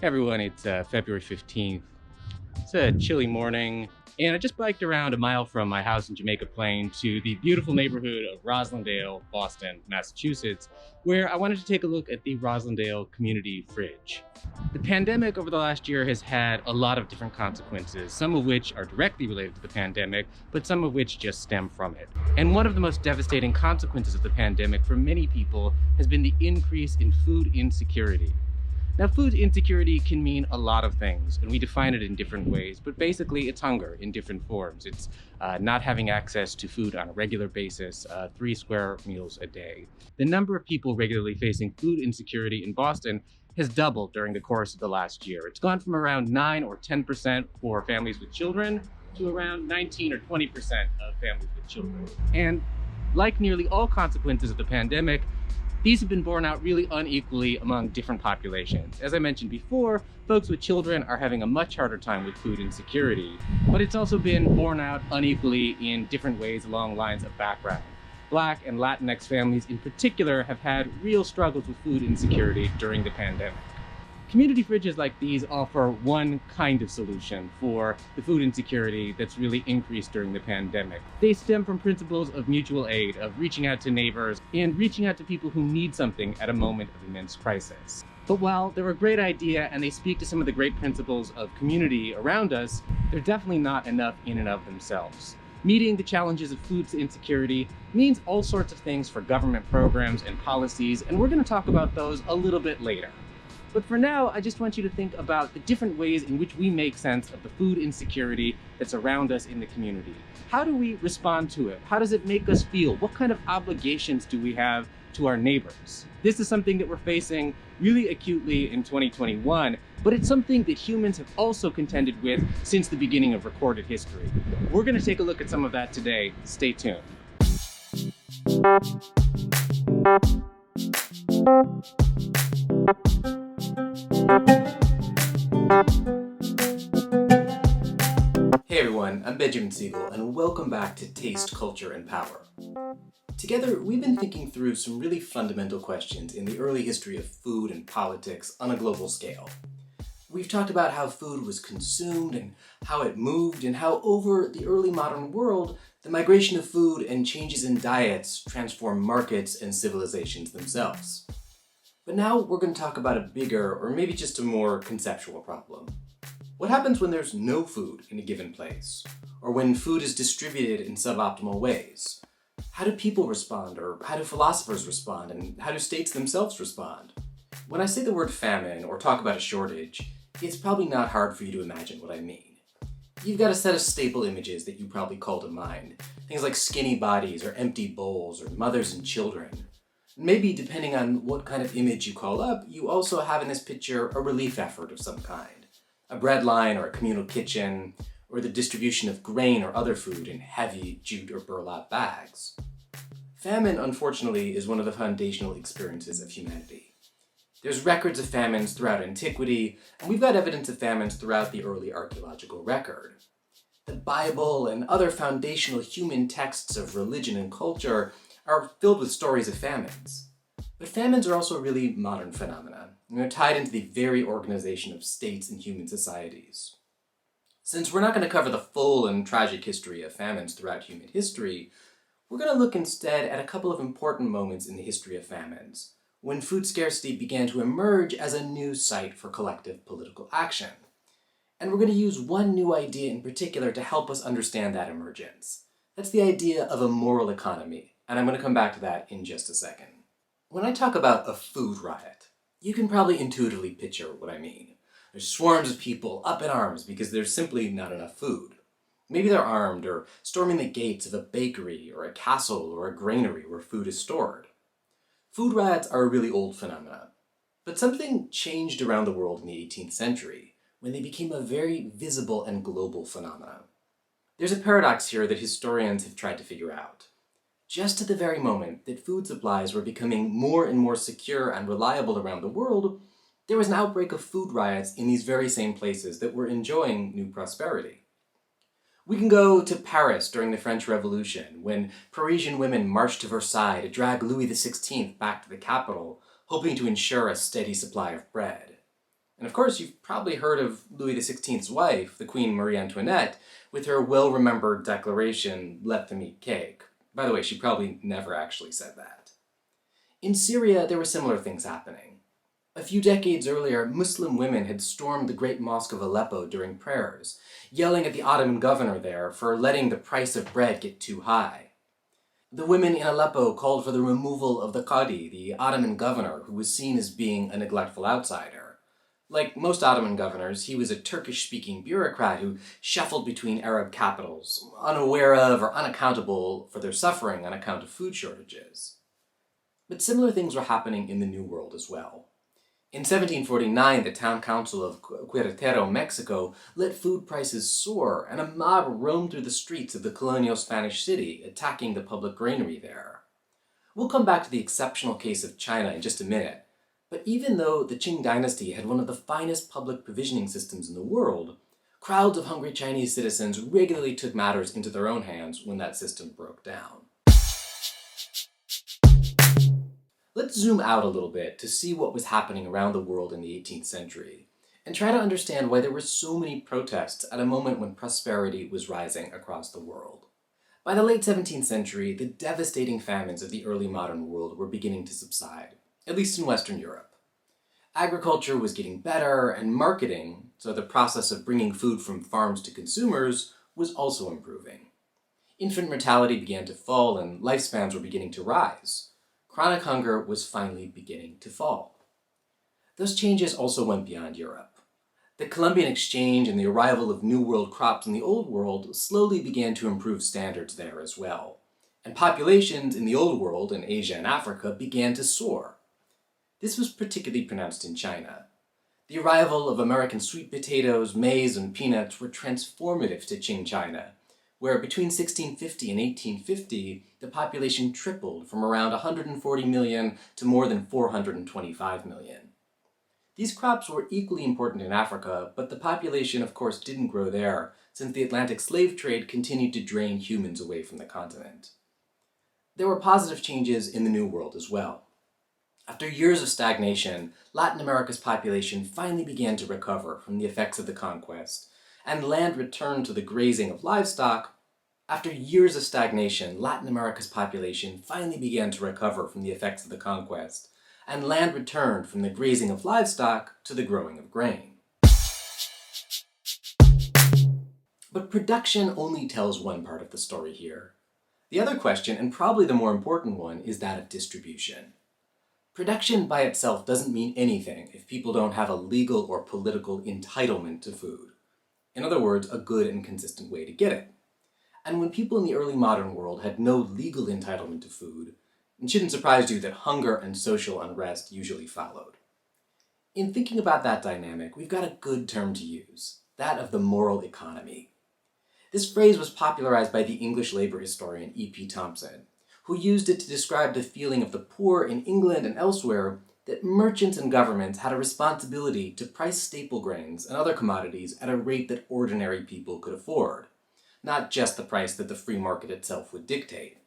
Hey everyone, it's February 15th. It's a chilly morning, and I just biked around a mile from my house in Jamaica Plain to the beautiful neighborhood of Roslindale, Boston, Massachusetts, where I wanted to take a look at the Roslindale Community Fridge. The pandemic over the last year has had a lot of different consequences, some of which are directly related to the pandemic, but some of which just stem from it. And one of the most devastating consequences of the pandemic for many people has been the increase in food insecurity. Now, food insecurity can mean a lot of things, and we define it in different ways, but basically it's hunger in different forms. It's not having access to food on a regular basis, 3 square meals a day. The number of people regularly facing food insecurity in Boston has doubled during the course of the last year. It's gone from around 9 or 10% for families with children to around 19 or 20% of families with children. And like nearly all consequences of the pandemic, these have been borne out really unequally among different populations. As I mentioned before, folks with children are having a much harder time with food insecurity, but it's also been borne out unequally in different ways along lines of background. Black and Latinx families in particular have had real struggles with food insecurity during the pandemic. Community fridges like these offer one kind of solution for the food insecurity that's really increased during the pandemic. They stem from principles of mutual aid, of reaching out to neighbors, and reaching out to people who need something at a moment of immense crisis. But while they're a great idea and they speak to some of the great principles of community around us, they're definitely not enough in and of themselves. Meeting the challenges of food insecurity means all sorts of things for government programs and policies, and we're going to talk about those a little bit later. But for now, I just want you to think about the different ways in which we make sense of the food insecurity that's around us in the community. How do we respond to it? How does it make us feel? What kind of obligations do we have to our neighbors? This is something that we're facing really acutely in 2021, but it's something that humans have also contended with since the beginning of recorded history. We're going to take a look at some of that today. Stay tuned. Hey everyone, I'm Benjamin Siegel, and welcome back to Taste, Culture, and Power. Together, we've been thinking through some really fundamental questions in the early history of food and politics on a global scale. We've talked about how food was consumed and how it moved, and how over the early modern world, the migration of food and changes in diets transformed markets and civilizations themselves. But now we're going to talk about a bigger, or maybe just a more conceptual problem. What happens when there's no food in a given place? Or when food is distributed in suboptimal ways? How do people respond, or how do philosophers respond, and how do states themselves respond? When I say the word famine, or talk about a shortage, it's probably not hard for you to imagine what I mean. You've got a set of staple images that you probably call to mind. Things like skinny bodies, or empty bowls, or mothers and children. Maybe, depending on what kind of image you call up, you also have in this picture a relief effort of some kind. A bread line or a communal kitchen, or the distribution of grain or other food in heavy jute or burlap bags. Famine, unfortunately, is one of the foundational experiences of humanity. There's records of famines throughout antiquity, and we've got evidence of famines throughout the early archaeological record. The Bible and other foundational human texts of religion and culture are filled with stories of famines. But famines are also really modern phenomena, and they're tied into the very organization of states and human societies. Since we're not going to cover the full and tragic history of famines throughout human history, we're going to look instead at a couple of important moments in the history of famines, when food scarcity began to emerge as a new site for collective political action. And we're going to use one new idea in particular to help us understand that emergence. That's the idea of a moral economy. And I'm going to come back to that in just a second. When I talk about a food riot, you can probably intuitively picture what I mean. There's swarms of people up in arms because there's simply not enough food. Maybe they're armed or storming the gates of a bakery or a castle or a granary where food is stored. Food riots are a really old phenomenon, but something changed around the world in the 18th century when they became a very visible and global phenomenon. There's a paradox here that historians have tried to figure out. Just at the very moment that food supplies were becoming more and more secure and reliable around the world, there was an outbreak of food riots in these very same places that were enjoying new prosperity. We can go to Paris during the French Revolution, when Parisian women marched to Versailles to drag Louis XVI back to the capital, hoping to ensure a steady supply of bread. And of course, you've probably heard of Louis XVI's wife, the Queen Marie Antoinette, with her well-remembered declaration, "Let them eat cake." By the way, she probably never actually said that. In Syria, there were similar things happening. A few decades earlier, Muslim women had stormed the Great Mosque of Aleppo during prayers, yelling at the Ottoman governor there for letting the price of bread get too high. The women in Aleppo called for the removal of the Qadi, the Ottoman governor, who was seen as being a neglectful outsider. Like most Ottoman governors, he was a Turkish-speaking bureaucrat who shuffled between Arab capitals, unaware of or unaccountable for their suffering on account of food shortages. But similar things were happening in the New World as well. In 1749, the town council of Querétaro, Mexico, let food prices soar, and a mob roamed through the streets of the colonial Spanish city, attacking the public granary there. We'll come back to the exceptional case of China in just a minute, but even though the Qing Dynasty had one of the finest public provisioning systems in the world, crowds of hungry Chinese citizens regularly took matters into their own hands when that system broke down. Let's zoom out a little bit to see what was happening around the world in the 18th century, and try to understand why there were so many protests at a moment when prosperity was rising across the world. By the late 17th century, the devastating famines of the early modern world were beginning to subside, at least in Western Europe. Agriculture was getting better, and marketing, so the process of bringing food from farms to consumers, was also improving. Infant mortality began to fall, and lifespans were beginning to rise. Chronic hunger was finally beginning to fall. Those changes also went beyond Europe. The Columbian Exchange and the arrival of New World crops in the Old World slowly began to improve standards there as well, and populations in the Old World in Asia and Africa began to soar. This was particularly pronounced in China. The arrival of American sweet potatoes, maize, and peanuts were transformative to Qing China, where between 1650 and 1850, the population tripled from around 140 million to more than 425 million. These crops were equally important in Africa, but the population of course didn't grow there, since the Atlantic slave trade continued to drain humans away from the continent. There were positive changes in the New World as well. After years of stagnation, Latin America's population finally began to recover from the effects of the conquest, and land returned to the grazing of livestock. After years of stagnation, Latin America's population finally began to recover from the effects of the conquest, and land returned from the grazing of livestock to the growing of grain. But production only tells one part of the story here. The other question, and probably the more important one, is that of distribution. Production by itself doesn't mean anything if people don't have a legal or political entitlement to food. In other words, a good and consistent way to get it. And when people in the early modern world had no legal entitlement to food, it shouldn't surprise you that hunger and social unrest usually followed. In thinking about that dynamic, we've got a good term to use, that of the moral economy. This phrase was popularized by the English labor historian E.P. Thompson, who used it to describe the feeling of the poor in England and elsewhere that merchants and governments had a responsibility to price staple grains and other commodities at a rate that ordinary people could afford, not just the price that the free market itself would dictate.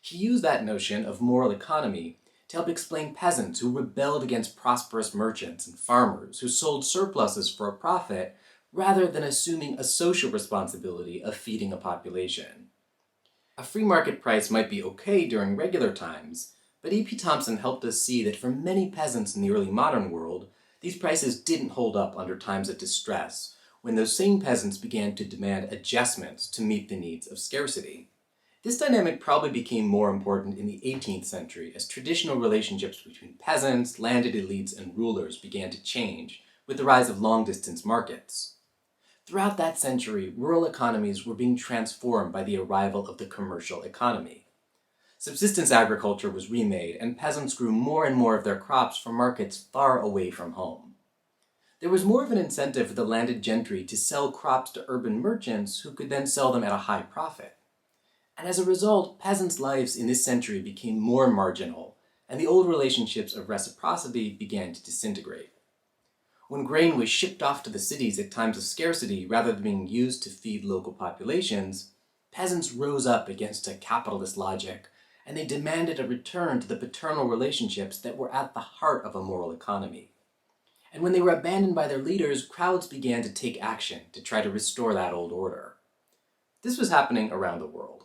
He used that notion of moral economy to help explain peasants who rebelled against prosperous merchants and farmers who sold surpluses for a profit rather than assuming a social responsibility of feeding a population. A free market price might be okay during regular times, but E.P. Thompson helped us see that for many peasants in the early modern world, these prices didn't hold up under times of distress, when those same peasants began to demand adjustments to meet the needs of scarcity. This dynamic probably became more important in the 18th century as traditional relationships between peasants, landed elites, and rulers began to change with the rise of long-distance markets. Throughout that century, rural economies were being transformed by the arrival of the commercial economy. Subsistence agriculture was remade, and peasants grew more and more of their crops for markets far away from home. There was more of an incentive for the landed gentry to sell crops to urban merchants who could then sell them at a high profit. And as a result, peasants' lives in this century became more marginal, and the old relationships of reciprocity began to disintegrate. When grain was shipped off to the cities at times of scarcity rather than being used to feed local populations, peasants rose up against a capitalist logic, and they demanded a return to the paternal relationships that were at the heart of a moral economy. And when they were abandoned by their leaders, crowds began to take action to try to restore that old order. This was happening around the world.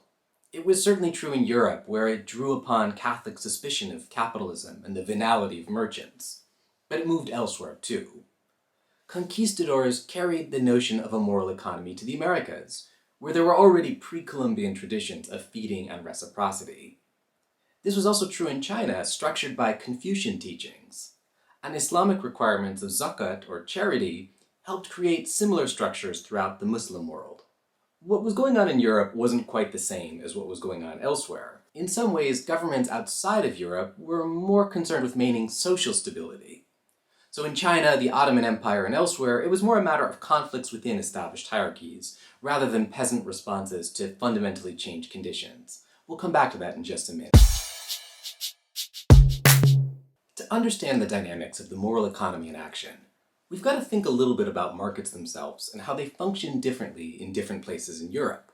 It was certainly true in Europe, where it drew upon Catholic suspicion of capitalism and the venality of merchants. But it moved elsewhere too. Conquistadors carried the notion of a moral economy to the Americas, where there were already pre-Columbian traditions of feeding and reciprocity. This was also true in China, structured by Confucian teachings. And Islamic requirements of zakat, or charity, helped create similar structures throughout the Muslim world. What was going on in Europe wasn't quite the same as what was going on elsewhere. In some ways, governments outside of Europe were more concerned with maintaining social stability. So in China, the Ottoman Empire, and elsewhere, it was more a matter of conflicts within established hierarchies, rather than peasant responses to fundamentally changed conditions. We'll come back to that in just a minute. To understand the dynamics of the moral economy in action, we've got to think a little bit about markets themselves and how they function differently in different places in Europe.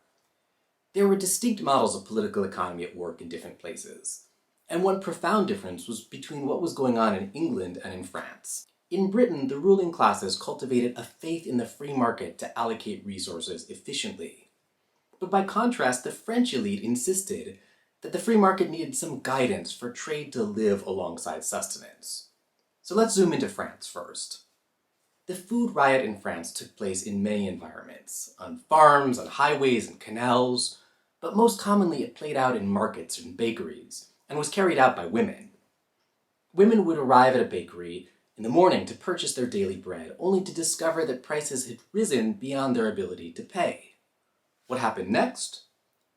There were distinct models of political economy at work in different places, and one profound difference was between what was going on in England and in France. In Britain, the ruling classes cultivated a faith in the free market to allocate resources efficiently. But by contrast, the French elite insisted that the free market needed some guidance for trade to live alongside sustenance. So let's zoom into France first. The food riot in France took place in many environments, on farms, on highways and canals, but most commonly it played out in markets and bakeries, and was carried out by women. Women would arrive at a bakery in the morning to purchase their daily bread, only to discover that prices had risen beyond their ability to pay. What happened next?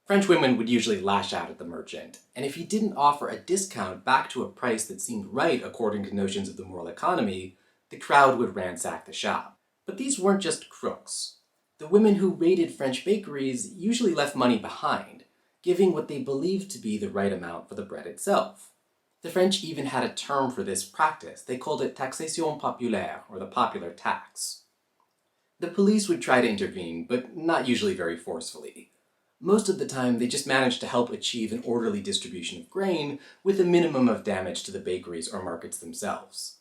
French women would usually lash out at the merchant, and if he didn't offer a discount back to a price that seemed right according to notions of the moral economy, the crowd would ransack the shop. But these weren't just crooks. The women who raided French bakeries usually left money behind, giving what they believed to be the right amount for the bread itself. The French even had a term for this practice. They called it taxation populaire, or the popular tax. The police would try to intervene, but not usually very forcefully. Most of the time, they just managed to help achieve an orderly distribution of grain with a minimum of damage to the bakeries or markets themselves.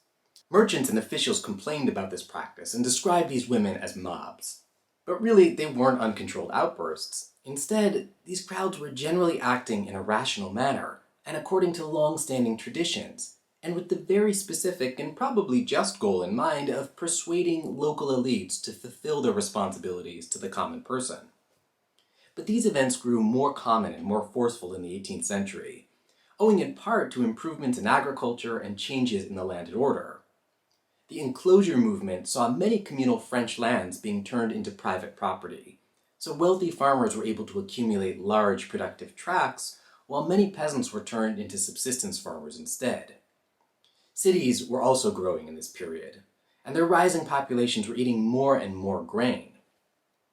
Merchants and officials complained about this practice and described these women as mobs. But really, they weren't uncontrolled outbursts. Instead, these crowds were generally acting in a rational manner, and according to long-standing traditions, and with the very specific and probably just goal in mind of persuading local elites to fulfill their responsibilities to the common person. But these events grew more common and more forceful in the 18th century, owing in part to improvements in agriculture and changes in the landed order. The enclosure movement saw many communal French lands being turned into private property, so wealthy farmers were able to accumulate large productive tracts, while many peasants were turned into subsistence farmers instead. Cities were also growing in this period, and their rising populations were eating more and more grain.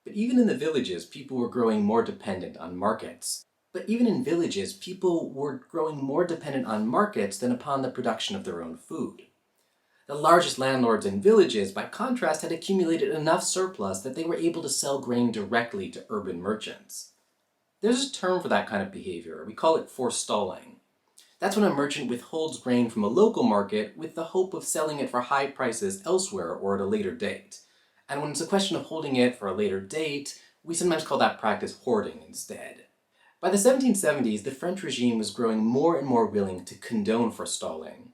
But even in villages, people were growing more dependent on markets than upon the production of their own food. The largest landlords in villages, by contrast, had accumulated enough surplus that they were able to sell grain directly to urban merchants. There's a term for that kind of behavior. We call it forestalling. That's when a merchant withholds grain from a local market with the hope of selling it for high prices elsewhere or at a later date. And when it's a question of holding it for a later date, we sometimes call that practice hoarding instead. By the 1770s, the French regime was growing more and more willing to condone forestalling.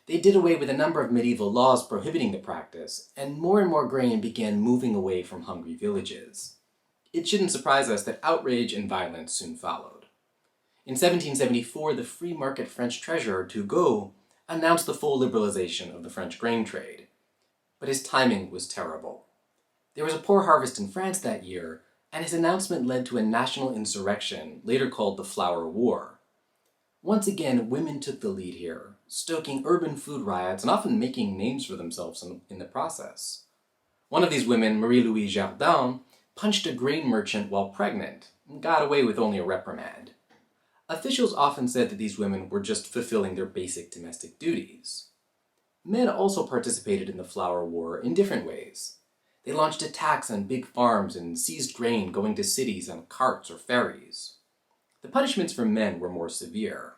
They did away with a number of medieval laws prohibiting the practice, and more grain began moving away from hungry villages. It shouldn't surprise us that outrage and violence soon followed. In 1774, the free market French treasurer, Turgot, announced the full liberalization of the French grain trade. But his timing was terrible. There was a poor harvest in France that year, and his announcement led to a national insurrection, later called the Flower War. Once again, women took the lead here, stoking urban food riots and often making names for themselves in the process. One of these women, Marie-Louise Jardin, punched a grain merchant while pregnant and got away with only a reprimand. Officials often said that these women were just fulfilling their basic domestic duties. Men also participated in the Flour War in different ways. They launched attacks on big farms and seized grain going to cities on carts or ferries. The punishments for men were more severe.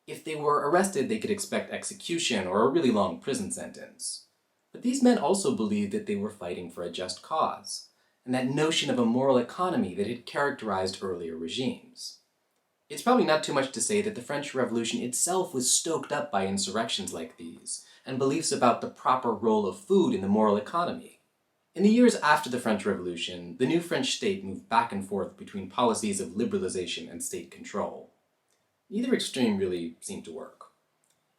If they were arrested, they could expect execution or a really long prison sentence. But these men also believed that they were fighting for a just cause, and that notion of a moral economy that had characterized earlier regimes. It's probably not too much to say that the French Revolution itself was stoked up by insurrections like these, and beliefs about the proper role of food in the moral economy. In the years after the French Revolution, the new French state moved back and forth between policies of liberalization and state control. Neither extreme really seemed to work.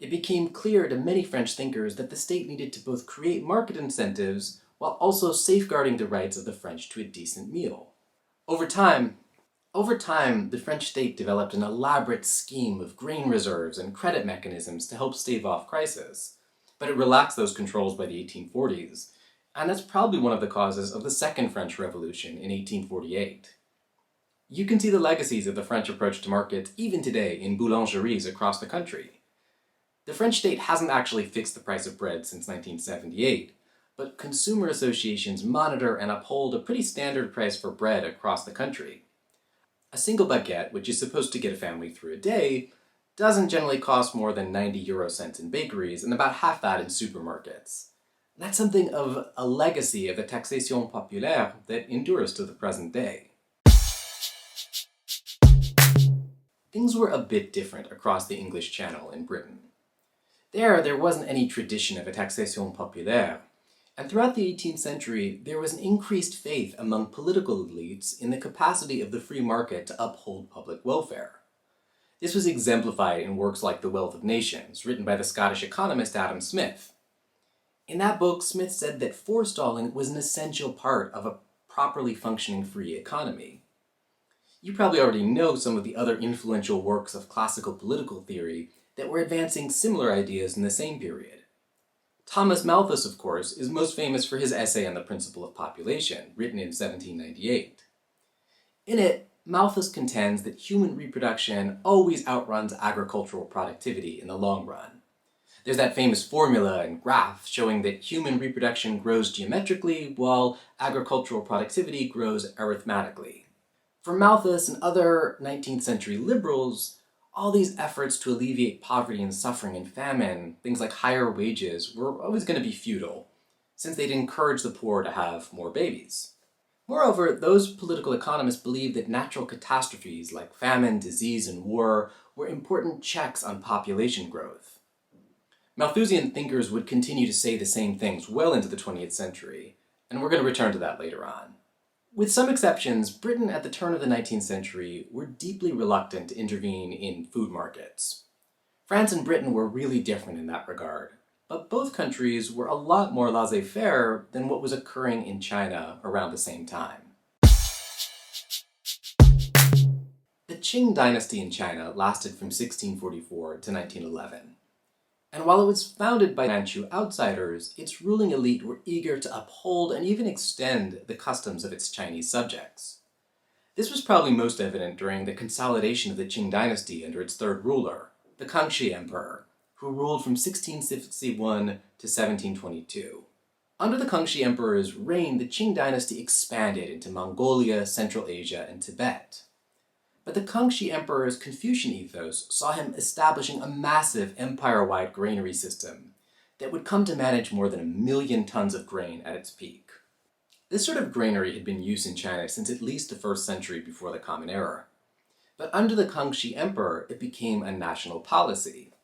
It became clear to many French thinkers that the state needed to both create market incentives while also safeguarding the rights of the French to a decent meal. Over time, the French state developed an elaborate scheme of grain reserves and credit mechanisms to help stave off crisis, but it relaxed those controls by the 1840s, and that's probably one of the causes of the Second French Revolution in 1848. You can see the legacies of the French approach to markets even today in boulangeries across the country. The French state hasn't actually fixed the price of bread since 1978, but consumer associations monitor and uphold a pretty standard price for bread across the country. A single baguette, which is supposed to get a family through a day, doesn't generally cost more than 90 euro cents in bakeries and about half that in supermarkets. That's something of a legacy of the taxation populaire that endures to the present day. Things were a bit different across the English Channel in Britain. There wasn't any tradition of a taxation populaire, and throughout the 18th century, there was an increased faith among political elites in the capacity of the free market to uphold public welfare. This was exemplified in works like The Wealth of Nations, written by the Scottish economist Adam Smith. In that book, Smith said that forestalling was an essential part of a properly functioning free economy. You probably already know some of the other influential works of classical political theory that were advancing similar ideas in the same period. Thomas Malthus, of course, is most famous for his essay on the principle of population, written in 1798. In it, Malthus contends that human reproduction always outruns agricultural productivity in the long run. There's that famous formula and graph showing that human reproduction grows geometrically while agricultural productivity grows arithmetically. For Malthus and other 19th century liberals, all these efforts to alleviate poverty and suffering and famine, things like higher wages, were always going to be futile, since they'd encourage the poor to have more babies. Moreover, those political economists believed that natural catastrophes like famine, disease, and war were important checks on population growth. Malthusian thinkers would continue to say the same things well into the 20th century, and we're going to return to that later on. With some exceptions, Britain at the turn of the 19th century were deeply reluctant to intervene in food markets. France and Britain were really different in that regard, but both countries were a lot more laissez-faire than what was occurring in China around the same time. The Qing Dynasty in China lasted from 1644 to 1911. And while it was founded by Manchu outsiders, its ruling elite were eager to uphold and even extend the customs of its Chinese subjects. This was probably most evident during the consolidation of the Qing dynasty under its third ruler, the Kangxi Emperor, who ruled from 1661 to 1722. Under the Kangxi Emperor's reign, the Qing dynasty expanded into Mongolia, Central Asia, and Tibet. But the Kangxi Emperor's Confucian ethos saw him establishing a massive empire-wide granary system that would come to manage more than 1 million tons of grain at its peak. This sort of granary had been used in China since at least the 1st century before the Common Era. But under the Kangxi Emperor, it became a national policy.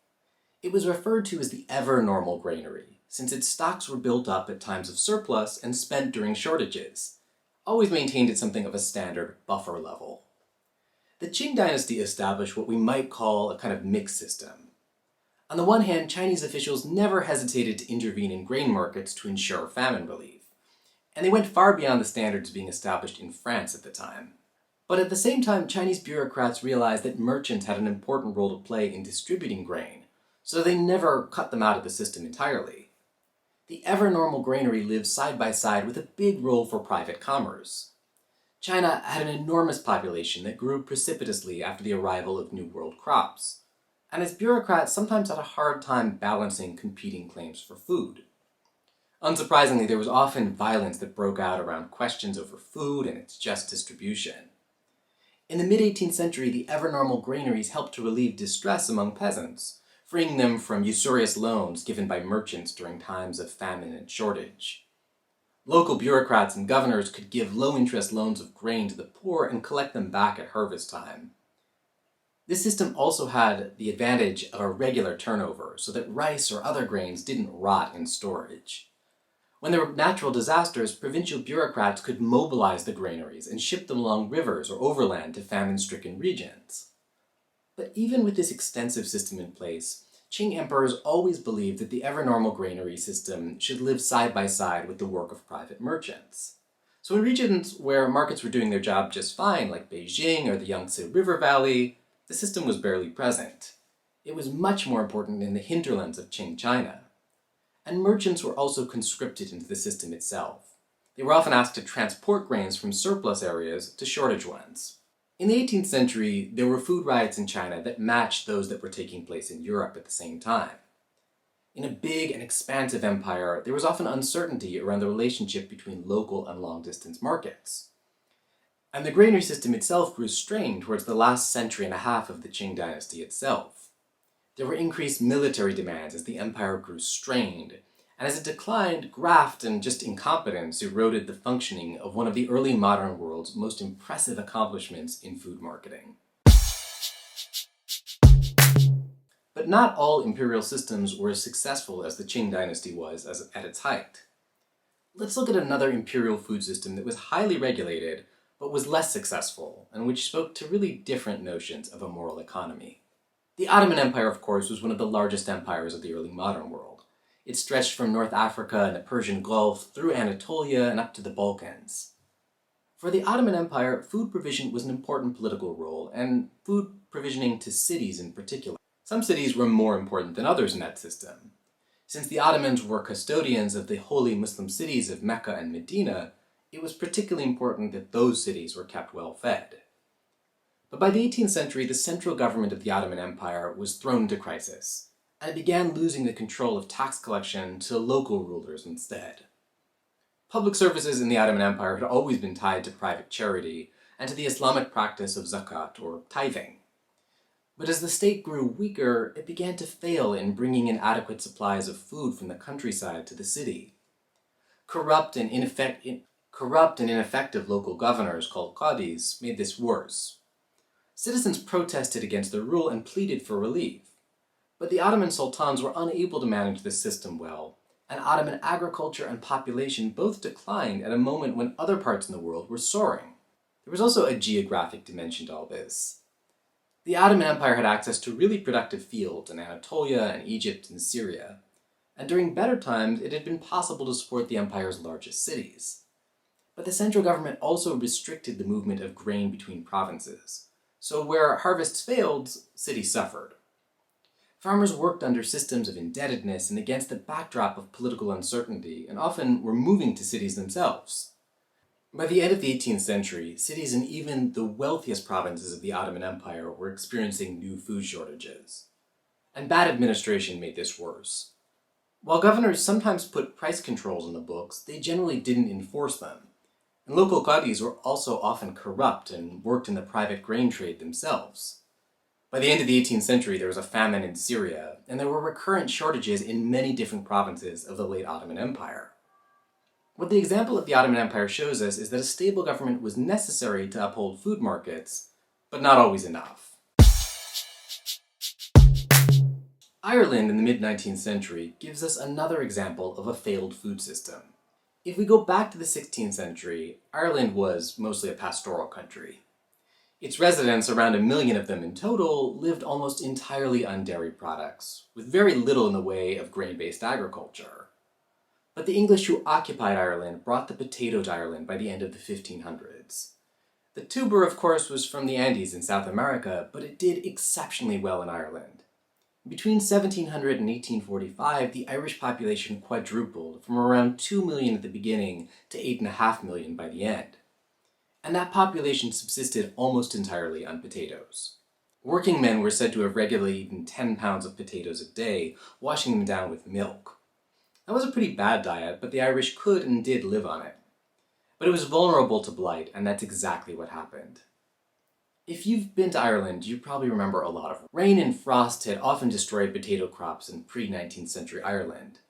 It was referred to as the ever-normal granary, since its stocks were built up at times of surplus and spent during shortages, always maintained at something of a standard buffer level. The Qing dynasty established what we might call a kind of mixed system. On the one hand, Chinese officials never hesitated to intervene in grain markets to ensure famine relief, and they went far beyond the standards being established in France at the time. But at the same time, Chinese bureaucrats realized that merchants had an important role to play in distributing grain, so they never cut them out of the system entirely. The ever-normal granary lived side by side with a big role for private commerce. China had an enormous population that grew precipitously after the arrival of New World crops, and its bureaucrats sometimes had a hard time balancing competing claims for food. Unsurprisingly, there was often violence that broke out around questions over food and its just distribution. In the mid-18th century, the ever-normal granaries helped to relieve distress among peasants, freeing them from usurious loans given by merchants during times of famine and shortage. Local bureaucrats and governors could give low-interest loans of grain to the poor and collect them back at harvest time. This system also had the advantage of a regular turnover, so that rice or other grains didn't rot in storage. When there were natural disasters, provincial bureaucrats could mobilize the granaries and ship them along rivers or overland to famine-stricken regions. But even with this extensive system in place, Qing emperors always believed that the ever-normal granary system should live side by side with the work of private merchants. So in regions where markets were doing their job just fine, like Beijing or the Yangtze River Valley, the system was barely present. It was much more important in the hinterlands of Qing China. And merchants were also conscripted into the system itself. They were often asked to transport grains from surplus areas to shortage ones. In the 18th century, there were food riots in China that matched those that were taking place in Europe at the same time. In a big and expansive empire, there was often uncertainty around the relationship between local and long-distance markets. And the granary system itself grew strained towards the last century and a half of the Qing dynasty itself. There were increased military demands as the empire grew strained, and as it declined, graft and just incompetence eroded the functioning of one of the early modern world's most impressive accomplishments in food marketing. But not all imperial systems were as successful as the Qing dynasty was at its height. Let's look at another imperial food system that was highly regulated, but was less successful, and which spoke to really different notions of a moral economy. The Ottoman Empire, of course, was one of the largest empires of the early modern world. It stretched from North Africa and the Persian Gulf through Anatolia and up to the Balkans. For the Ottoman Empire, food provision was an important political role, and food provisioning to cities in particular. Some cities were more important than others in that system. Since the Ottomans were custodians of the holy Muslim cities of Mecca and Medina, it was particularly important that those cities were kept well fed. But by the 18th century, the central government of the Ottoman Empire was thrown into crisis, and it began losing the control of tax collection to local rulers instead. Public services in the Ottoman Empire had always been tied to private charity and to the Islamic practice of zakat, or tithing. But as the state grew weaker, it began to fail in bringing in adequate supplies of food from the countryside to the city. Corrupt and ineffective local governors called qadis made this worse. Citizens protested against the rule and pleaded for relief. But the Ottoman sultans were unable to manage the system well, and Ottoman agriculture and population both declined at a moment when other parts in the world were soaring. There was also a geographic dimension to all this. The Ottoman Empire had access to really productive fields in Anatolia and Egypt and Syria, and during better times it had been possible to support the empire's largest cities. But the central government also restricted the movement of grain between provinces. So where harvests failed, cities suffered. Farmers worked under systems of indebtedness and against the backdrop of political uncertainty, and often were moving to cities themselves. By the end of the 18th century, cities in even the wealthiest provinces of the Ottoman Empire were experiencing new food shortages. And bad administration made this worse. While governors sometimes put price controls on the books, they generally didn't enforce them. And local qadis were also often corrupt and worked in the private grain trade themselves. By the end of the 18th century, there was a famine in Syria, and there were recurrent shortages in many different provinces of the late Ottoman Empire. What the example of the Ottoman Empire shows us is that a stable government was necessary to uphold food markets, but not always enough. Ireland in the mid-19th century gives us another example of a failed food system. If we go back to the 16th century, Ireland was mostly a pastoral country. Its residents, around 1 million of them in total, lived almost entirely on dairy products, with very little in the way of grain-based agriculture. But the English who occupied Ireland brought the potato to Ireland by the end of the 1500s. The tuber, of course, was from the Andes in South America, but it did exceptionally well in Ireland. Between 1700 and 1845, the Irish population quadrupled from around 2 million at the beginning to 8.5 million by the end. And that population subsisted almost entirely on potatoes. Working men were said to have regularly eaten 10 pounds of potatoes a day, washing them down with milk. That was a pretty bad diet, but the Irish could and did live on it. But it was vulnerable to blight, and that's exactly what happened. If you've been to Ireland, you probably remember a lot of rain and frost had often destroyed potato crops in pre-19th century Ireland.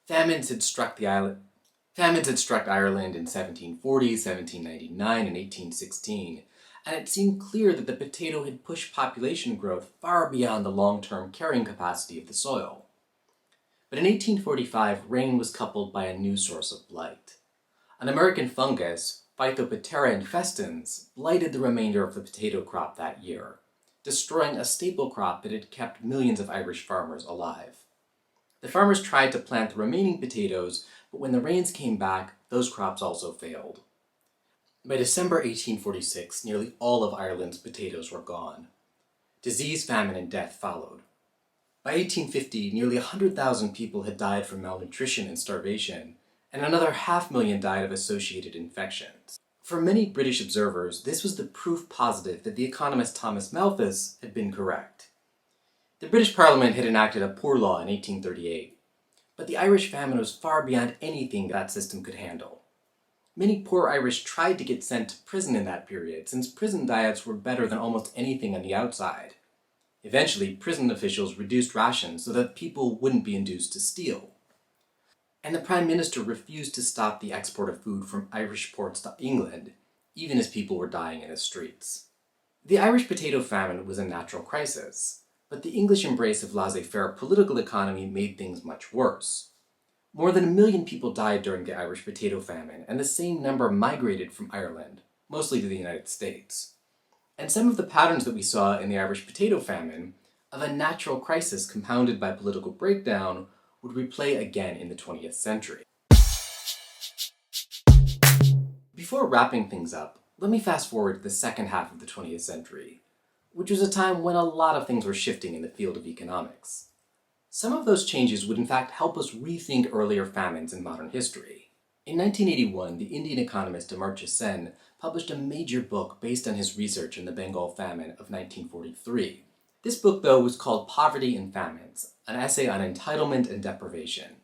Famines had struck Ireland in 1740, 1799, and 1816, and it seemed clear that the potato had pushed population growth far beyond the long-term carrying capacity of the soil. But in 1845, rain was coupled by a new source of blight. An American fungus, Phytoptera infestans, blighted the remainder of the potato crop that year, destroying a staple crop that had kept millions of Irish farmers alive. The farmers tried to plant the remaining potatoes, but when the rains came back, those crops also failed. By December 1846, nearly all of Ireland's potatoes were gone. Disease, famine, and death followed. By 1850, nearly 100,000 people had died from malnutrition and starvation, and another 500,000 died of associated infections. For many British observers, this was the proof positive that the economist Thomas Malthus had been correct. The British Parliament had enacted a poor law in 1838, but the Irish famine was far beyond anything that system could handle. Many poor Irish tried to get sent to prison in that period, since prison diets were better than almost anything on the outside. Eventually, prison officials reduced rations so that people wouldn't be induced to steal. And the Prime Minister refused to stop the export of food from Irish ports to England, even as people were dying in the streets. The Irish potato famine was a natural crisis, but the English embrace of laissez-faire political economy made things much worse. More than 1 million people died during the Irish potato famine, and the same number migrated from Ireland, mostly to the United States. And some of the patterns that we saw in the Irish potato famine, of a natural crisis compounded by political breakdown, would replay again in the 20th century. Before wrapping things up, let me fast forward to the second half of the 20th century, which was a time when a lot of things were shifting in the field of economics. Some of those changes would in fact help us rethink earlier famines in modern history. In 1981, the Indian economist Amartya Sen published a major book based on his research in the Bengal famine of 1943. This book, though, was called Poverty and Famines, an essay on entitlement and deprivation.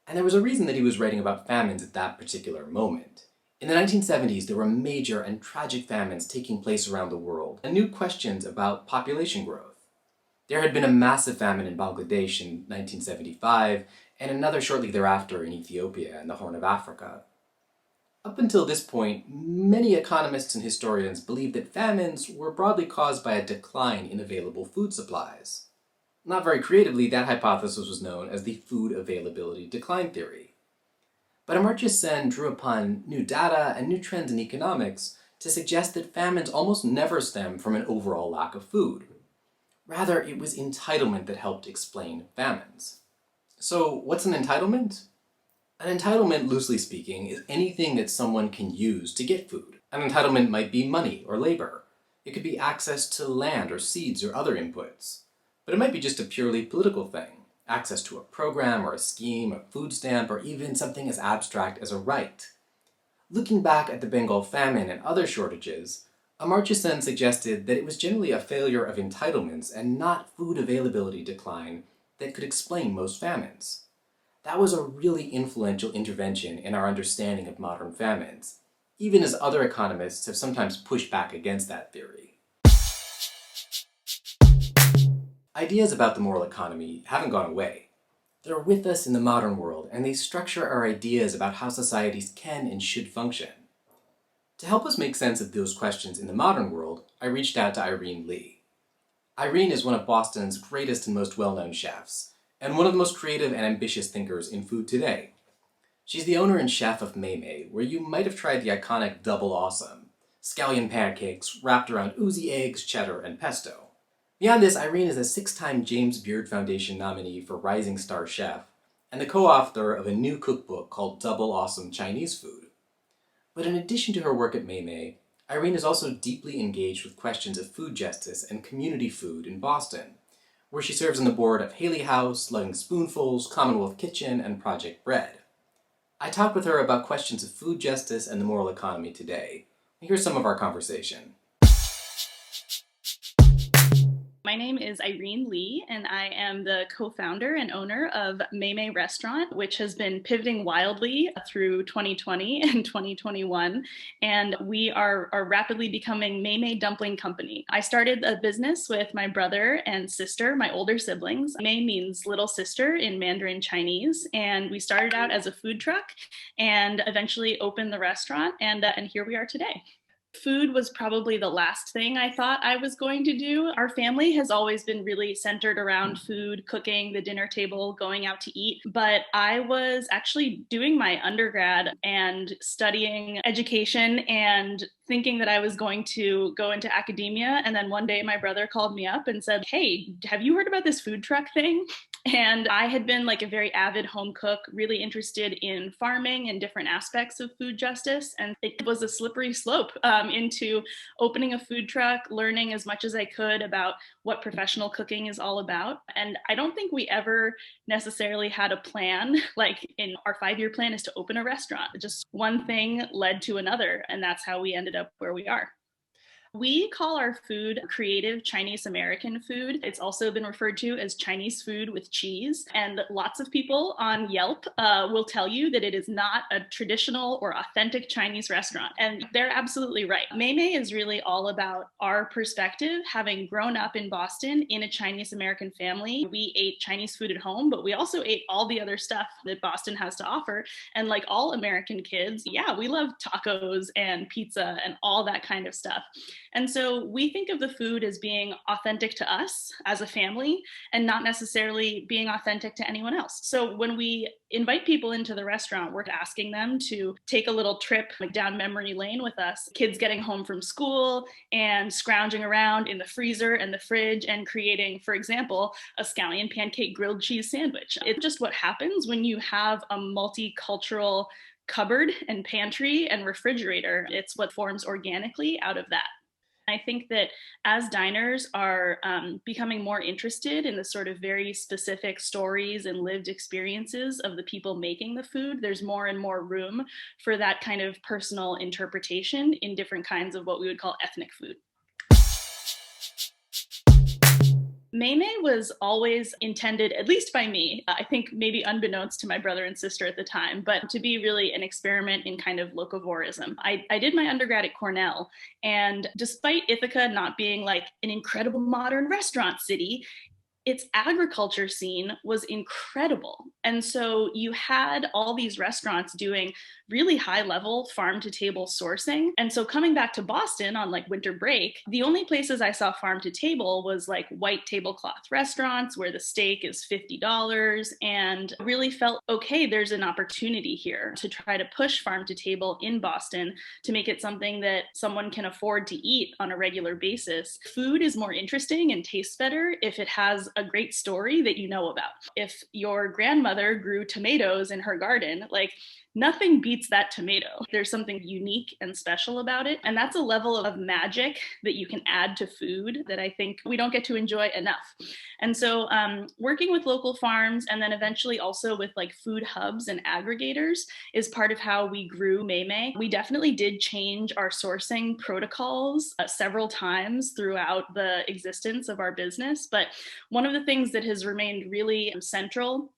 And there was a reason that he was writing about famines at that particular moment. In the 1970s, there were major and tragic famines taking place around the world, and new questions about population growth. There had been a massive famine in Bangladesh in 1975, and another shortly thereafter in Ethiopia and the Horn of Africa. Up until this point, many economists and historians believed that famines were broadly caused by a decline in available food supplies. Not very creatively, that hypothesis was known as the food availability decline theory. But Amartya Sen drew upon new data and new trends in economics to suggest that famines almost never stem from an overall lack of food. Rather, it was entitlement that helped explain famines. So, what's an entitlement? An entitlement, loosely speaking, is anything that someone can use to get food. An entitlement might be money or labor. It could be access to land or seeds or other inputs. But it might be just a purely political thing. Access to a program or a scheme, a food stamp, or even something as abstract as a right. Looking back at the Bengal famine and other shortages, Amartya Sen suggested that it was generally a failure of entitlements and not food availability decline that could explain most famines. That was a really influential intervention in our understanding of modern famines, even as other economists have sometimes pushed back against that theory. Ideas about the moral economy haven't gone away. They're with us in the modern world, and they structure our ideas about how societies can and should function. To help us make sense of those questions in the modern world, I reached out to Irene Lee. Irene is one of Boston's greatest and most well-known chefs, and one of the most creative and ambitious thinkers in food today. She's the owner and chef of May, where you might have tried the iconic Double Awesome, scallion pancakes wrapped around oozy eggs, cheddar, and pesto. Beyond this, Irene is a 6-time James Beard Foundation nominee for Rising Star Chef, and the co-author of a new cookbook called Double Awesome Chinese Food. But in addition to her work at May, Irene is also deeply engaged with questions of food justice and community food in Boston, where she serves on the board of Haley House, Loving Spoonfuls, Commonwealth Kitchen, and Project Bread. I talked with her about questions of food justice and the moral economy today. Here's some of our conversation. My name is Irene Lee, and I am the co-founder and owner of Mei Restaurant, which has been pivoting wildly through 2020 and 2021. And we are rapidly becoming Mei Dumpling Company. I started a business with my brother and sister, my older siblings. Mei means little sister in Mandarin Chinese. And we started out as a food truck and eventually opened the restaurant. And here we are today. Food was probably the last thing I thought I was going to do. Our family has always been really centered around food, cooking, the dinner table, going out to eat. But I was actually doing my undergrad and studying education and thinking that I was going to go into academia. And then one day my brother called me up and said, "Hey, have you heard about this food truck thing?" And I had been like a very avid home cook, really interested in farming and different aspects of food justice. And it was a slippery slope into opening a food truck, learning as much as I could about what professional cooking is all about. And I don't think we ever necessarily had a plan, like in our 5-year plan is to open a restaurant. Just one thing led to another. And that's how we ended up where we are. We call our food creative Chinese American food. It's also been referred to as Chinese food with cheese. And lots of people on Yelp will tell you that it is not a traditional or authentic Chinese restaurant. And they're absolutely right. Mei is really all about our perspective. Having grown up in Boston in a Chinese American family, we ate Chinese food at home, but we also ate all the other stuff that Boston has to offer. And like all American kids, yeah, we love tacos and pizza and all that kind of stuff. And so we think of the food as being authentic to us as a family and not necessarily being authentic to anyone else. So when we invite people into the restaurant, we're asking them to take a little trip down memory lane with us, kids getting home from school and scrounging around in the freezer and the fridge and creating, for example, a scallion pancake grilled cheese sandwich. It's just what happens when you have a multicultural cupboard and pantry and refrigerator. It's what forms organically out of that. I think that as diners are becoming more interested in the sort of very specific stories and lived experiences of the people making the food, there's more and more room for that kind of personal interpretation in different kinds of what we would call ethnic food. Mei was always intended, at least by me, I think maybe unbeknownst to my brother and sister at the time, but to be really an experiment in kind of locavorism. I did my undergrad at Cornell, and despite Ithaca not being like an incredible modern restaurant city, its agriculture scene was incredible. And so you had all these restaurants doing really high level farm to table sourcing. And so coming back to Boston on like winter break, the only places I saw farm to table was like white tablecloth restaurants where the steak is $50 and really felt, okay, there's an opportunity here to try to push farm to table in Boston to make it something that someone can afford to eat on a regular basis. Food is more interesting and tastes better if it has a great story that you know about. If your grandmother grew tomatoes in her garden, like nothing beats that tomato. There's something unique and special about it. And that's a level of magic that you can add to food that I think we don't get to enjoy enough. And so working with local farms and then eventually also with like food hubs and aggregators is part of how we grew Mei. We definitely did change our sourcing protocols several times throughout the existence of our business. But one of the things that has remained really central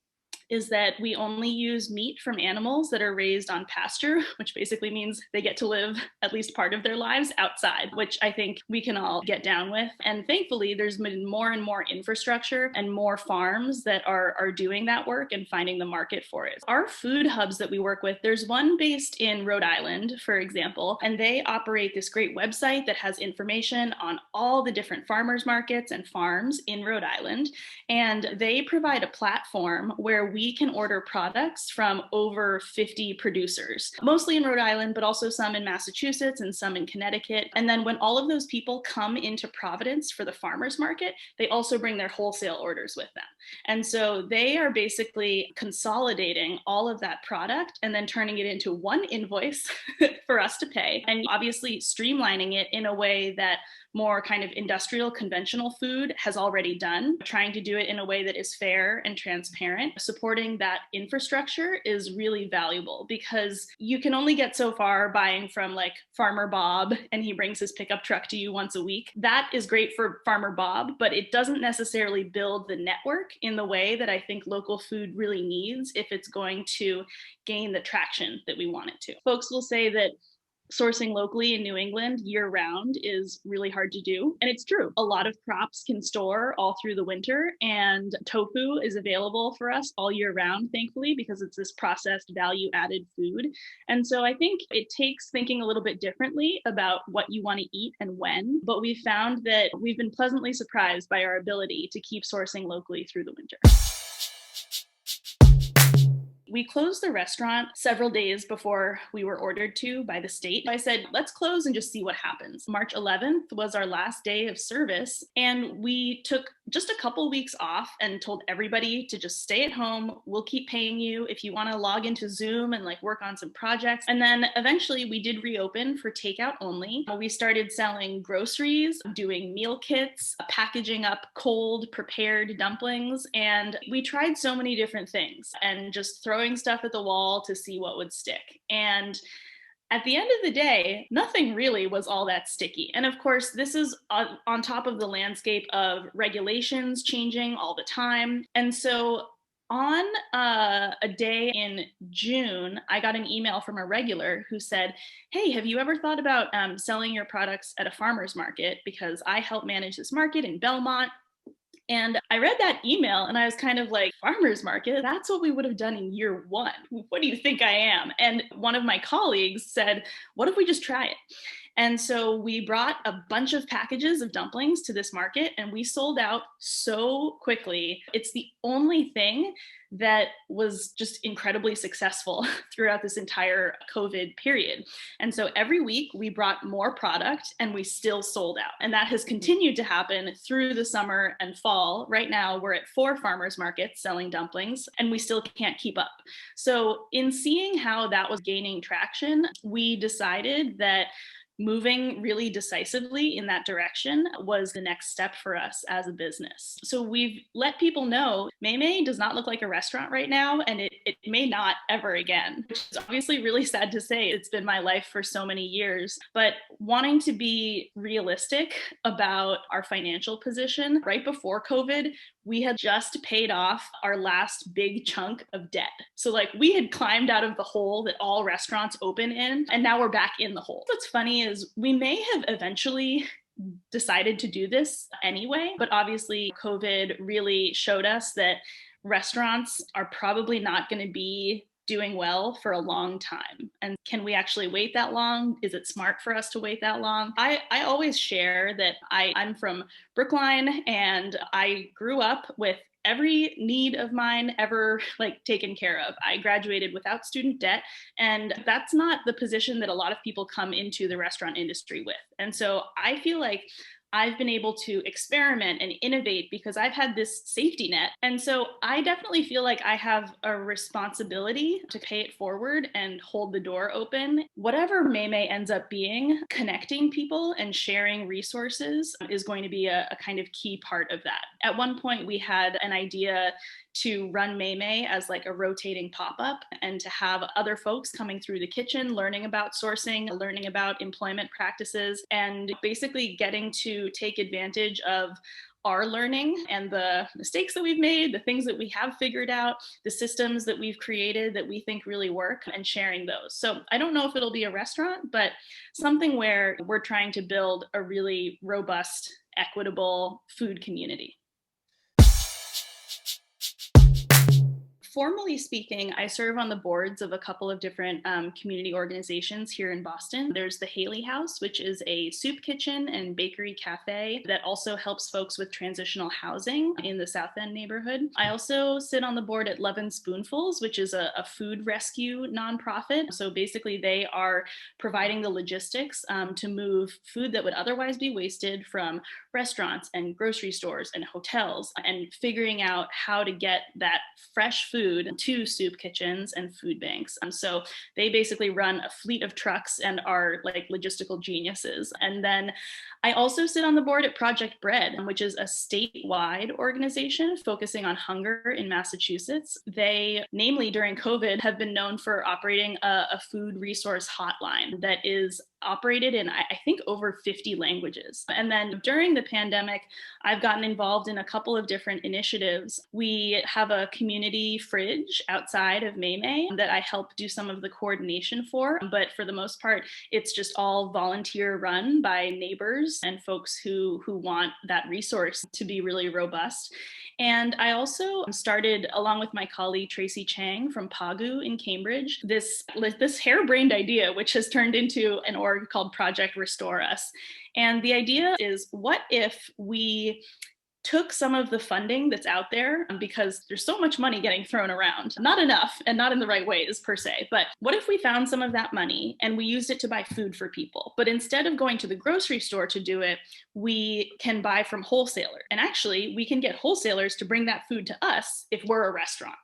is that we only use meat from animals that are raised on pasture, which basically means they get to live at least part of their lives outside, which I think we can all get down with. And thankfully, there's been more and more infrastructure and more farms that are doing that work and finding the market for it. Our food hubs that we work with, there's one based in Rhode Island, for example, and they operate this great website that has information on all the different farmers markets and farms in Rhode Island. And they provide a platform where we we can order products from over 50 producers, mostly in Rhode Island, but also some in Massachusetts and some in Connecticut. And then when all of those people come into Providence for the farmers market, they also bring their wholesale orders with them. And so they are basically consolidating all of that product and then turning it into one invoice for us to pay, and obviously streamlining it in a way that more kind of industrial conventional food has already done, trying to do it in a way that is fair and transparent. Supporting that infrastructure is really valuable because you can only get so far buying from like Farmer Bob and he brings his pickup truck to you once a week. That is great for Farmer Bob, but it doesn't necessarily build the network in the way that I think local food really needs if it's going to gain the traction that we want it to. Folks will say that sourcing locally in New England year round is really hard to do. And it's true. A lot of crops can store all through the winter, and tofu is available for us all year round, thankfully, because it's this processed value added food. And so I think it takes thinking a little bit differently about what you want to eat and when, but we found that we've been pleasantly surprised by our ability to keep sourcing locally through the winter. We closed the restaurant several days before we were ordered to by the state. I said, let's close and just see what happens. March 11th was our last day of service, and we took just a couple weeks off and told everybody to just stay at home. We'll keep paying you if you want to log into Zoom and like work on some projects. And then eventually we did reopen for takeout only. We started selling groceries, doing meal kits, packaging up cold prepared dumplings, and we tried so many different things and just throwing stuff at the wall to see what would stick. And at the end of the day, nothing really was all that sticky. And of course, this is on top of the landscape of regulations changing all the time. And so on a day in June, I got an email from a regular who said, hey, have you ever thought about selling your products at a farmer's market? Because I help manage this market in Belmont. And I read that email and I was kind of like, farmer's market? That's what we would have done in year one. What do you think I am? And one of my colleagues said, what if we just try it? And so we brought a bunch of packages of dumplings to this market and we sold out so quickly. It's the only thing that was just incredibly successful throughout this entire COVID period. And so every week we brought more product and we still sold out. And that has continued to happen through the summer and fall. Right now we're at 4 farmers markets selling dumplings and we still can't keep up. So in seeing how that was gaining traction, we decided that moving really decisively in that direction was the next step for us as a business. So we've let people know Maymay does not look like a restaurant right now, and it may not ever again, which is obviously really sad to say. It's been my life for so many years, but wanting to be realistic about our financial position, right before COVID, we had just paid off our last big chunk of debt. So like we had climbed out of the hole that all restaurants open in, and now we're back in the hole. What's funny is we may have eventually decided to do this anyway, but obviously COVID really showed us that restaurants are probably not going to be doing well for a long time. And can we actually wait that long? Is it smart for us to wait that long? I always share that I'm from Brookline and I grew up with every need of mine ever like taken care of. I graduated without student debt, and that's not the position that a lot of people come into the restaurant industry with. And so I feel like I've been able to experiment and innovate because I've had this safety net. And so I definitely feel like I have a responsibility to pay it forward and hold the door open. Whatever Maymay ends up being, connecting people and sharing resources is going to be a kind of key part of that. At one point, we had an idea to run Maymay as like a rotating pop-up and to have other folks coming through the kitchen, learning about sourcing, learning about employment practices, and basically getting to take advantage of our learning and the mistakes that we've made, the things that we have figured out, the systems that we've created that we think really work, and sharing those. So I don't know if it'll be a restaurant, but something where we're trying to build a really robust, equitable food community. Formally speaking, I serve on the boards of a couple of different community organizations here in Boston. There's the Haley House, which is a soup kitchen and bakery cafe that also helps folks with transitional housing in the South End neighborhood. I also sit on the board at Love and Spoonfuls, which is a food rescue nonprofit. So basically, they are providing the logistics to move food that would otherwise be wasted from restaurants and grocery stores and hotels, and figuring out how to get that fresh food to soup kitchens and food banks. So they basically run a fleet of trucks and are like logistical geniuses. And then I also sit on the board at Project Bread, which is a statewide organization focusing on hunger in Massachusetts. They, namely during COVID, have been known for operating a food resource hotline that is operated in, I think, over 50 languages. And then during the pandemic, I've gotten involved in a couple of different initiatives. We have a community fridge outside of Maymay that I help do some of the coordination for, but for the most part, it's just all volunteer run by neighbors and folks who want that resource to be really robust. And I also started, along with my colleague Tracy Chang from PAGU in Cambridge, this harebrained idea, which has turned into an org called Project Restore Us. And the idea is, what if we took some of the funding that's out there, because there's so much money getting thrown around, not enough and not in the right ways per se, but what if we found some of that money and we used it to buy food for people? But instead of going to the grocery store to do it, we can buy from wholesalers. And actually, we can get wholesalers to bring that food to us if we're a restaurant.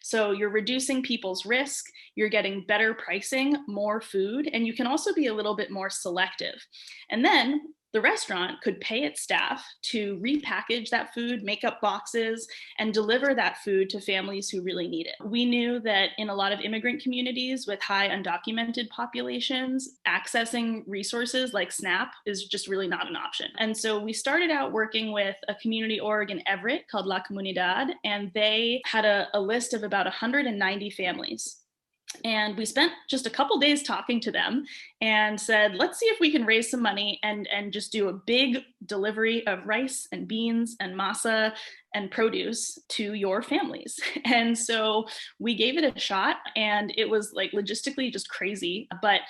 So you're reducing people's risk, you're getting better pricing, more food, and you can also be a little bit more selective. And then the restaurant could pay its staff to repackage that food, make up boxes, and deliver that food to families who really need it. We knew that in a lot of immigrant communities with high undocumented populations, accessing resources like SNAP is just really not an option. And so we started out working with a community org in Everett called La Comunidad, and they had a list of about 190 families. And we spent just a couple days talking to them and said, let's see if we can raise some money and just do a big delivery of rice and beans and masa and produce to your families. And so we gave it a shot, and it was like logistically just crazy, but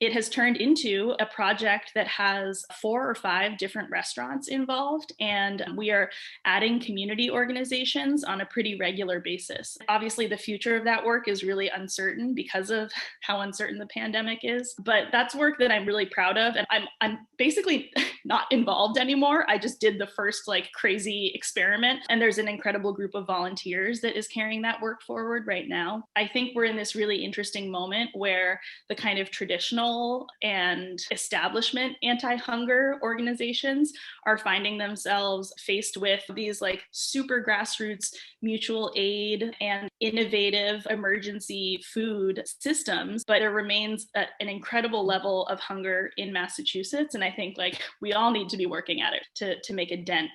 it has turned into a project that has 4 or 5 different restaurants involved, and we are adding community organizations on a pretty regular basis. Obviously, the future of that work is really uncertain because of how uncertain the pandemic is, but that's work that I'm really proud of, and I'm basically not involved anymore. I just did the first like crazy experiment, and there's an incredible group of volunteers that is carrying that work forward right now. I think we're in this really interesting moment where the kind of traditional and establishment anti-hunger organizations are finding themselves faced with these like super grassroots mutual aid and innovative emergency food systems, but there remains an incredible level of hunger in Massachusetts. And I think like we all need to be working at it to make a dent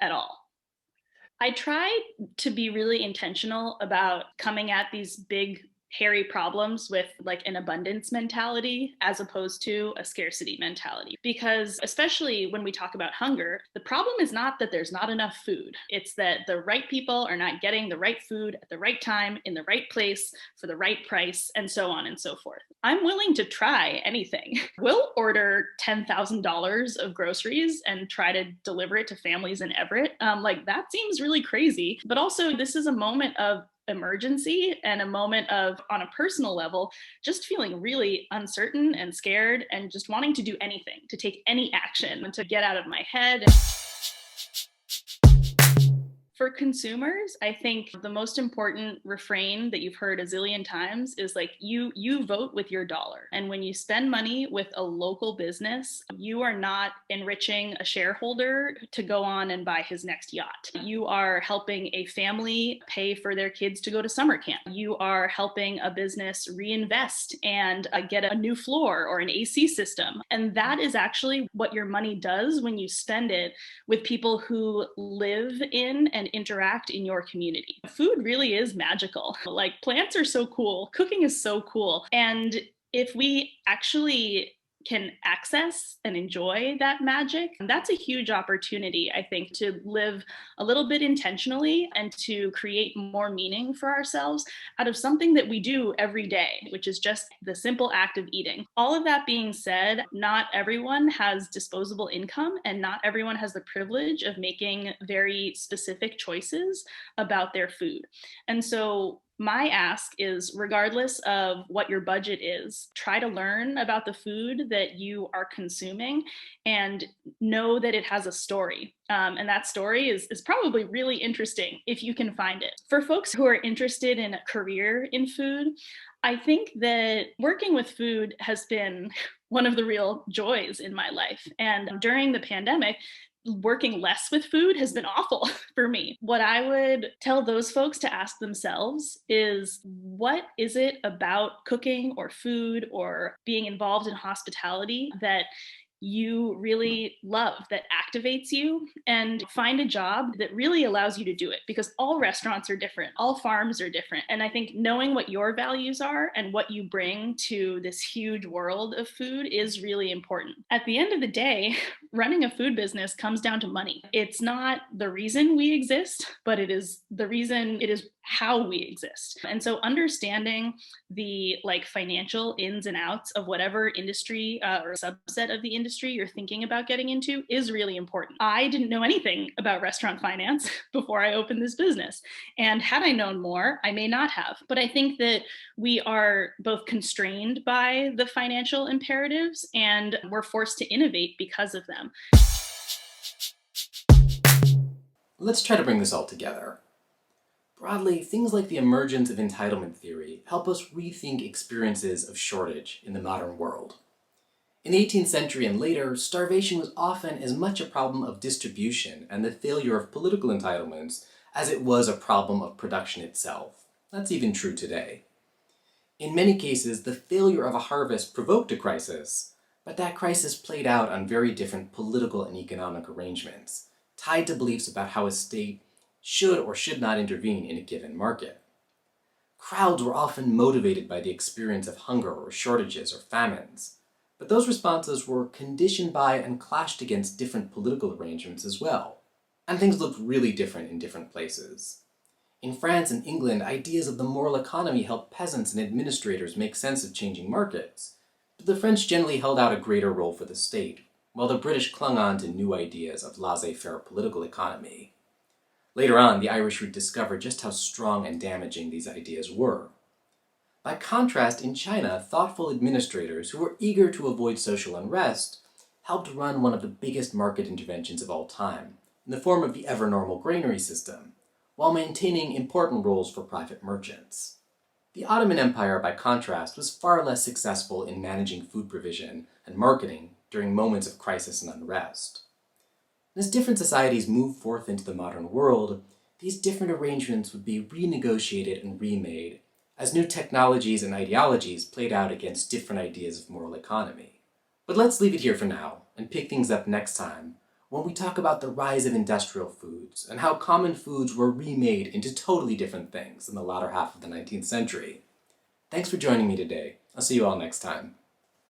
at all. I try to be really intentional about coming at these big, hairy problems with like an abundance mentality as opposed to a scarcity mentality. Because especially when we talk about hunger, the problem is not that there's not enough food. It's that the right people are not getting the right food at the right time, in the right place, for the right price, and so on and so forth. I'm willing to try anything. We'll order $10,000 of groceries and try to deliver it to families in Everett. Like that seems really crazy. But also, this is a moment of emergency and a moment of, on a personal level, just feeling really uncertain and scared and just wanting to do anything, to take any action, and to get out of my head. For consumers, I think the most important refrain that you've heard a zillion times is like, you vote with your dollar. And when you spend money with a local business, you are not enriching a shareholder to go on and buy his next yacht. You are helping a family pay for their kids to go to summer camp. You are helping a business reinvest and get a new floor or an AC system. And that is actually what your money does when you spend it with people who live in and interact in your community. Food really is magical. Like plants are so cool. Cooking is so cool. And if we actually can access and enjoy that magic. And that's a huge opportunity, I think, to live a little bit intentionally and to create more meaning for ourselves out of something that we do every day, which is just the simple act of eating. All of that being said, not everyone has disposable income and not everyone has the privilege of making very specific choices about their food. And so my ask is, regardless of what your budget is, try to learn about the food that you are consuming and know that it has a story. And that story is probably really interesting if you can find it. For folks who are interested in a career in food, I think that working with food has been one of the real joys in my life. And during the pandemic, working less with food has been awful for me. What I would tell those folks to ask themselves is, what is it about cooking or food or being involved in hospitality that you really love, that activates you, and find a job that really allows you to do it, because all restaurants are different, all farms are different. And I think knowing what your values are and what you bring to this huge world of food is really important. At the end of the day, running a food business comes down to money. It's not the reason we exist, but it is how we exist. And so understanding the financial ins and outs of whatever industry or subset of the industry you're thinking about getting into is really important. I didn't know anything about restaurant finance before I opened this business. And had I known more, I may not have. But I think that we are both constrained by the financial imperatives and we're forced to innovate because of them. Let's try to bring this all together. Broadly, things like the emergence of entitlement theory help us rethink experiences of shortage in the modern world. In the 18th century and later, starvation was often as much a problem of distribution and the failure of political entitlements as it was a problem of production itself. That's even true today. In many cases, the failure of a harvest provoked a crisis, but that crisis played out on very different political and economic arrangements, tied to beliefs about how a state should or should not intervene in a given market. Crowds were often motivated by the experience of hunger or shortages or famines, but those responses were conditioned by and clashed against different political arrangements as well, and things looked really different in different places. In France and England, ideas of the moral economy helped peasants and administrators make sense of changing markets, but the French generally held out a greater role for the state, while the British clung on to new ideas of laissez-faire political economy. Later on, the Irish would discover just how strong and damaging these ideas were. By contrast, in China, thoughtful administrators who were eager to avoid social unrest helped run one of the biggest market interventions of all time, in the form of the ever-normal granary system, while maintaining important roles for private merchants. The Ottoman Empire, by contrast, was far less successful in managing food provision and marketing during moments of crisis and unrest. As different societies moved forth into the modern world, these different arrangements would be renegotiated and remade as new technologies and ideologies played out against different ideas of moral economy. But let's leave it here for now and pick things up next time when we talk about the rise of industrial foods and how common foods were remade into totally different things in the latter half of the 19th century. Thanks for joining me today. I'll see you all next time.